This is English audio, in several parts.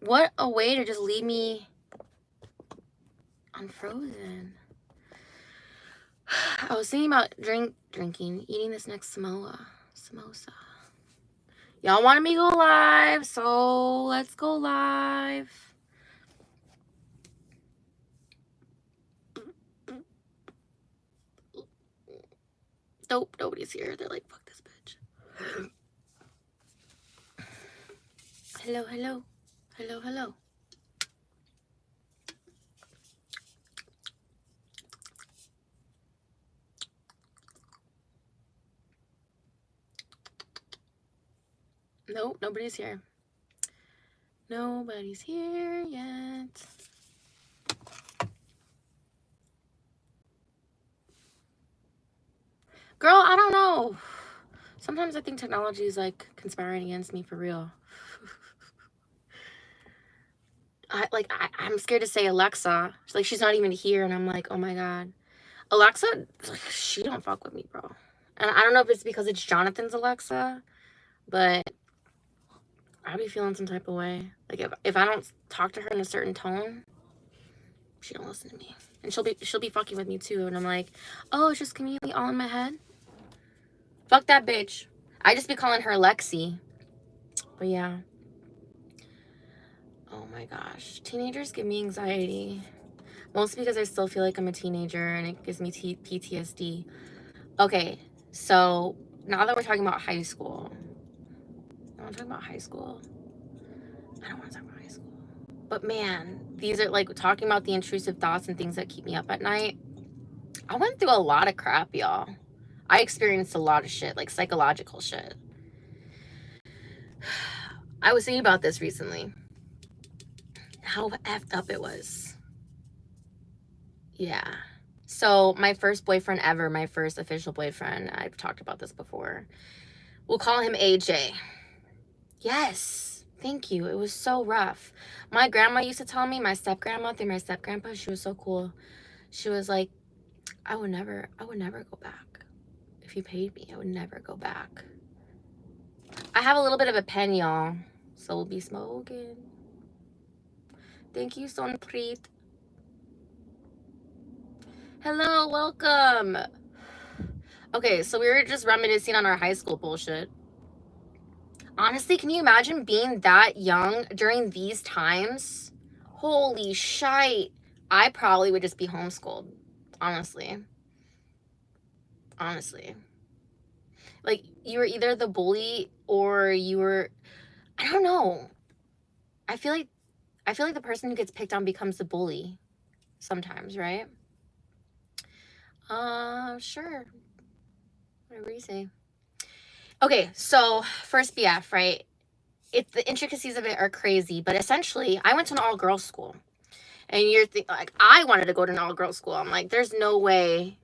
What a way to just leave me unfrozen. I was thinking about eating this next samosa. Y'all wanted me to go live, so let's go live. Nope, nobody's here. They're like, fuck this bitch. Hello, hello. Hello, hello. Nope, nobody's here. Nobody's here yet. Girl, I don't know. Sometimes I think technology is like conspiring against me for real. I'm scared to say Alexa. Like, she's not even here, and I'm like, oh my god. Alexa, she don't fuck with me, bro. And I don't know if it's because it's Jonathan's Alexa, but I'll be feeling some type of way. Like, if I don't talk to her in a certain tone, she don't listen to me. And she'll be fucking with me too. And I'm like, oh, it's just conveniently all in my head. Fuck that bitch. I just be calling her Lexi. But yeah. Oh my gosh. Teenagers give me anxiety. Mostly because I still feel like I'm a teenager and it gives me PTSD. Okay, so now that we're talking about high school. I want to talk about high school. I don't want to talk about high school. But man, these are like talking about the intrusive thoughts and things that keep me up at night. I went through a lot of crap, y'all. I experienced a lot of shit, like psychological shit. I was thinking about this recently. How effed up it was. Yeah. So my first boyfriend ever, my first official boyfriend, I've talked about this before. We'll call him AJ. Yes. Thank you. It was so rough. My grandma used to tell me, my step-grandma through my step-grandpa, she was so cool. She was like, I would never go back. If you paid me, I would never go back. I have a little bit of a pen, y'all. So we'll be smoking. Thank you, Sonpreet. Hello, welcome. Okay, so we were just reminiscing on our high school bullshit. Honestly, can you imagine being that young during these times? Holy shite. I probably would just be homeschooled. Honestly. Like, you were either the bully or you were, I don't know. I feel like the person who gets picked on becomes the bully sometimes, right? Sure. Whatever you say. Okay, so first BF, right? The intricacies of it are crazy, but essentially, I went to an all-girls school. And you're like, I wanted to go to an all-girls school. I'm like, there's no way.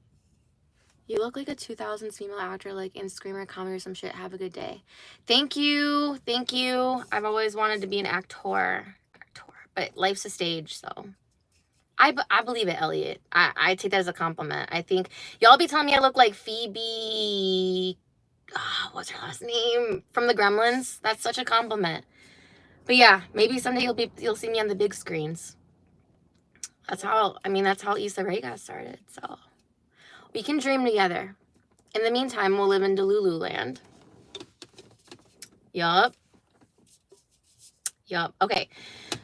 You look like a 2000s female actor, like in Screamer, Comedy or some shit. Have a good day. Thank you. Thank you. I've always wanted to be an actor. But life's a stage, so. I believe it, Elliot. I take that as a compliment. I think y'all be telling me I look like Phoebe. What's her last name? From the Gremlins. That's such a compliment. But yeah, maybe someday you'll see me on the big screens. That's how Issa Rae got started. So we can dream together. In the meantime, we'll live in Delulu land. Yup. Okay.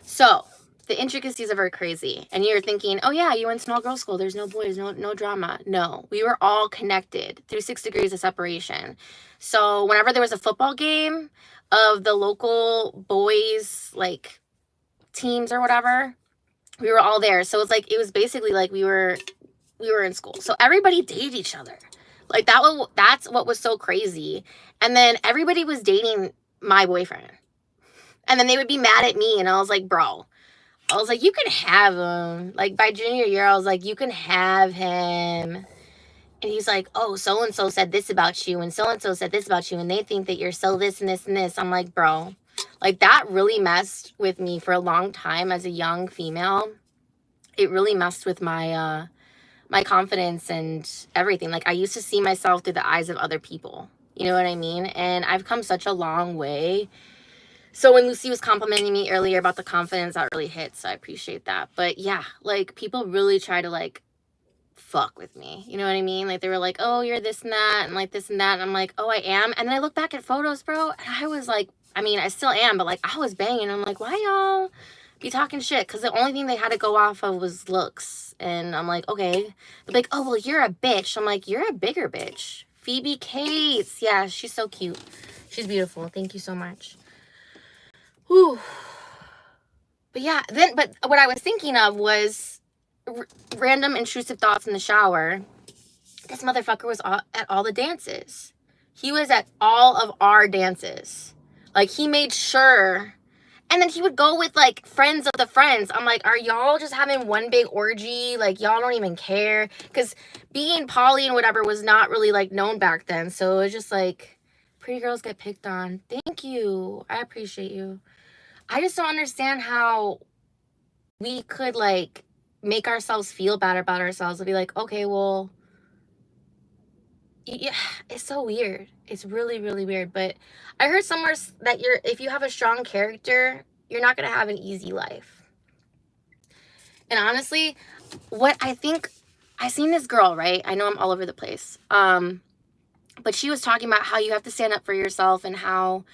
So the intricacies of her are crazy. And you're thinking, oh yeah, you went to an all-girls school. There's no boys, no drama. No, we were all connected through 6 degrees of separation. So whenever there was a football game of the local boys, like, teams or whatever, we were all there. So it was basically like we were in school. So everybody dated each other. Like, that's what was so crazy. And then everybody was dating my boyfriend. And then they would be mad at me, and I was like, bro. I was like, you can have him. Like, by junior year, I was like, you can have him. And he's like, oh, so-and-so said this about you, and so-and-so said this about you, and they think that you're so this and this and this. I'm like, bro. Like, that really messed with me for a long time as a young female. It really messed with my my confidence and everything. Like, I used to see myself through the eyes of other people. You know what I mean? And I've come such a long way So when Lucy was complimenting me earlier about the confidence, that really hit. So I appreciate that. But yeah, like people really try to like fuck with me. You know what I mean? Like they were like, oh, you're this and that and like this and that. And I'm like, oh, I am. And then I look back at photos, bro, and I was like, I mean, I still am, but like I was banging. I'm like, why y'all be talking shit? Because the only thing they had to go off of was looks. And I'm like, okay. They're like, oh, well, you're a bitch. I'm like, you're a bigger bitch. Phoebe Cates. Yeah, she's so cute. She's beautiful. Thank you so much. Whew. But yeah, but what I was thinking of was random intrusive thoughts in the shower. This motherfucker was at all the dances. He was at all of our dances. Like, he made sure. And then he would go with, like, friends of the friends. I'm like, are y'all just having one big orgy? Like, y'all don't even care? Because being poly and whatever was not really, like, known back then. So it was just like, pretty girls get picked on. Thank you. I appreciate you. I just don't understand how we could, like, make ourselves feel bad about ourselves and be like, okay, well, yeah, it's so weird. It's really, really weird. But I heard somewhere that if you have a strong character, you're not going to have an easy life. And honestly, what I think, I seen this girl, right? I know I'm all over the place. But she was talking about how you have to stand up for yourself and how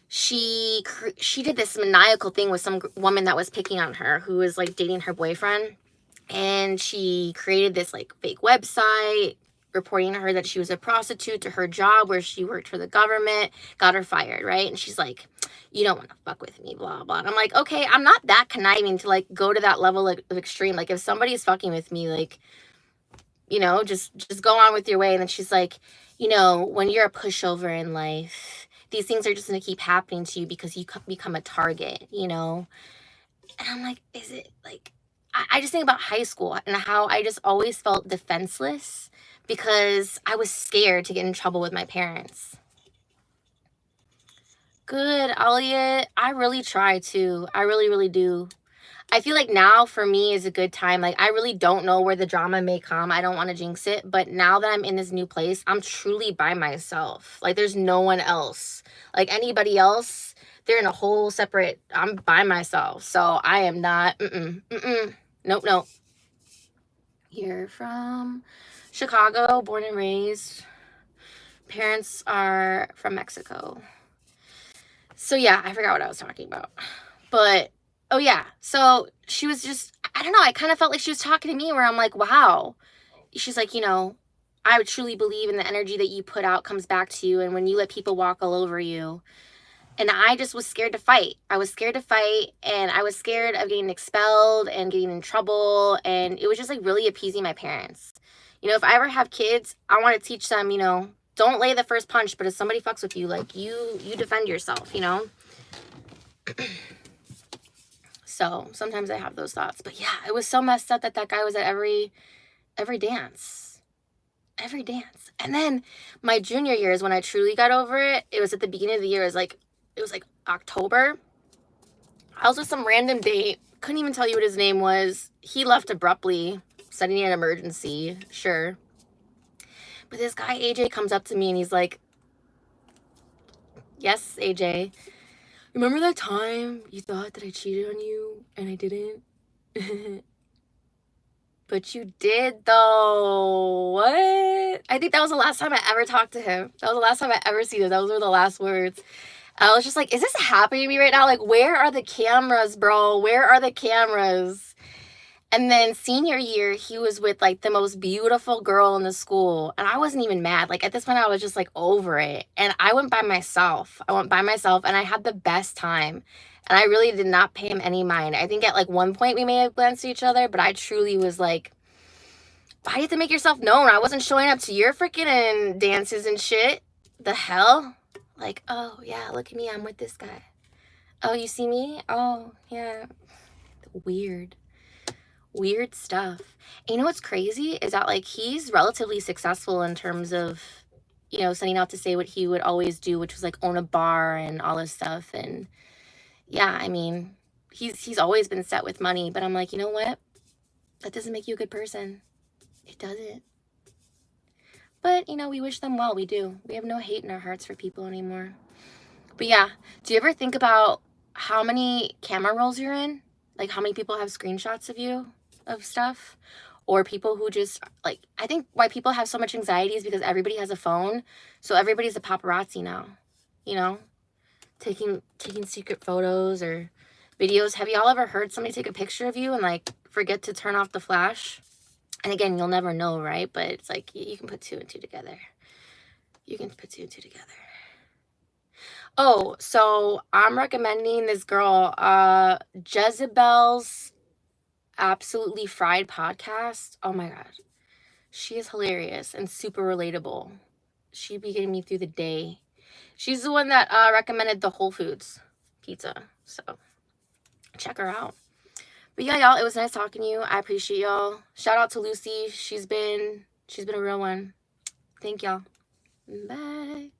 she did this maniacal thing with some woman that was picking on her, who was like dating her boyfriend. And she created this like fake website reporting to her that she was a prostitute to her job where she worked for the government, got her fired, right? And she's like, you don't want to fuck with me, blah, blah. And I'm like, okay, I'm not that conniving to like go to that level of extreme. Like if somebody's fucking with me, like, you know, just go on with your way. And then she's like, you know, when you're a pushover in life, these things are just going to keep happening to you because you become a target, you know? And I'm like, is it like, I just think about high school and how I just always felt defenseless because I was scared to get in trouble with my parents. Good, Elliot. I really try to. I really, really do. I feel like now for me is a good time. Like, I really don't know where the drama may come. I don't want to jinx it. But now that I'm in this new place, I'm truly by myself. Like, there's no one else. Like, anybody else, they're in a whole separate, I'm by myself. So I am not, nope, nope. You're from Chicago, born and raised. Parents are from Mexico. So yeah, I forgot what I was talking about. But, oh yeah. So she was just, I don't know, I kind of felt like she was talking to me where I'm like, wow. She's like, you know, I would truly believe in the energy that you put out comes back to you. And when you let people walk all over you. And I just was scared to fight. I was scared to fight, and I was scared of getting expelled and getting in trouble. And it was just like really appeasing my parents. You know, if I ever have kids, I want to teach them, you know, don't lay the first punch, but if somebody fucks with you, like you defend yourself, you know? So sometimes I have those thoughts. But yeah, it was so messed up that guy was at every dance. Every dance. And then my junior year is when I truly got over it. It was at the beginning of the year. It was like October. I was with some random date. Couldn't even tell you what his name was. He left abruptly, said he needed an emergency. Sure. But this guy, AJ, comes up to me and he's like, yes, AJ. Remember that time you thought that I cheated on you and I didn't? But you did, though. What? I think that was the last time I ever talked to him. That was the last time I ever seen him. Those were the last words. I was just like, is this happening to me right now? Like, where are the cameras, bro? Where are the cameras? And then senior year, he was with, like, the most beautiful girl in the school. And I wasn't even mad. Like, at this point, I was just, like, over it. And I went by myself. And I had the best time. And I really did not pay him any mind. I think at, like, one point we may have glanced at each other, but I truly was like, why do you have to make yourself known? I wasn't showing up to your freaking dances and shit. The hell? Like, oh, yeah, look at me. I'm with this guy. Oh, you see me? Oh, yeah. Weird stuff. And you know what's crazy is that, like, he's relatively successful in terms of, you know, setting out to say what he would always do, which was, like, own a bar and all this stuff. And, yeah, I mean, he's always been set with money. But I'm like, you know what? That doesn't make you a good person. It doesn't. But, you know, we wish them well. We do. We have no hate in our hearts for people anymore. But But yeah, do you ever think about how many camera rolls you're in? Like how many people have screenshots of you of stuff? Or people who just like, I think why people have so much anxiety is because everybody has a phone. So everybody's a paparazzi now, you know, taking secret photos or videos. Have y'all ever heard somebody take a picture of you and like forget to turn off the flash? And again, you'll never know, right? But it's like you can put two and two together. You can put two and two together. Oh, so I'm recommending this girl, Jezebel's Absolutely Fried podcast. Oh my God. She is hilarious and super relatable. She'd be getting me through the day. She's the one that recommended the Whole Foods pizza. So check her out. But yeah, y'all, it was nice talking to you. I appreciate y'all. Shout out to Lucy. She's been a real one. Thank y'all. Bye.